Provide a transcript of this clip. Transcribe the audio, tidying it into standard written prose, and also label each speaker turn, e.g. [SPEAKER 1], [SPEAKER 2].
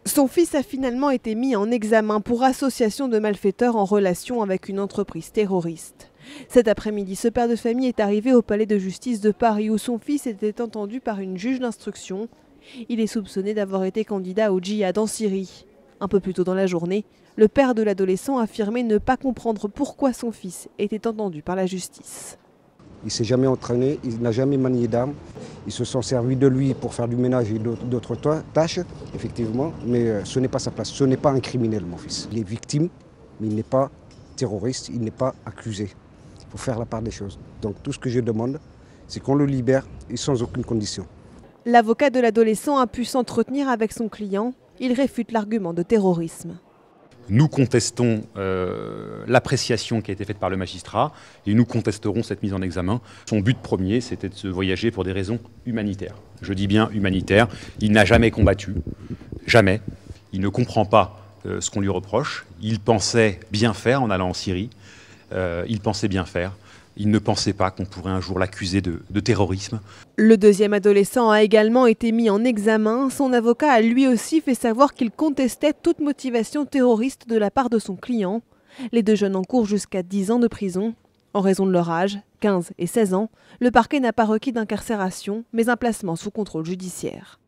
[SPEAKER 1] Son fils a finalement été mis en examen pour association de malfaiteurs en relation avec une entreprise terroriste. Cet après-midi, ce père de famille est arrivé au palais de justice de Paris où son fils était entendu par une juge d'instruction. Il est soupçonné d'avoir été candidat au djihad en Syrie. Un peu plus tôt dans la journée, le père de l'adolescent affirmait ne pas comprendre pourquoi son fils était entendu par la justice.
[SPEAKER 2] Il ne s'est jamais entraîné, il n'a jamais manié d'armes. Ils se sont servis de lui pour faire du ménage et d'autres tâches, effectivement, mais ce n'est pas sa place. Ce n'est pas un criminel, mon fils. Il est victime, mais il n'est pas terroriste, il n'est pas accusé. Il faut faire la part des choses. Donc tout ce que je demande, c'est qu'on le libère et sans aucune condition.
[SPEAKER 1] L'avocat de l'adolescent a pu s'entretenir avec son client. Il réfute l'argument de terrorisme.
[SPEAKER 3] Nous contestons l'appréciation qui a été faite par le magistrat et nous contesterons cette mise en examen. Son but premier, c'était de se voyager pour des raisons humanitaires. Je dis bien humanitaires. Il n'a jamais combattu, jamais. Il ne comprend pas ce qu'on lui reproche. Il pensait bien faire en allant en Syrie. Il pensait bien faire. Il ne pensait pas qu'on pourrait un jour l'accuser de terrorisme.
[SPEAKER 1] Le deuxième adolescent a également été mis en examen. Son avocat a lui aussi fait savoir qu'il contestait toute motivation terroriste de la part de son client. Les deux jeunes encourent jusqu'à 10 ans de prison. En raison de leur âge, 15 et 16 ans, le parquet n'a pas requis d'incarcération, mais un placement sous contrôle judiciaire.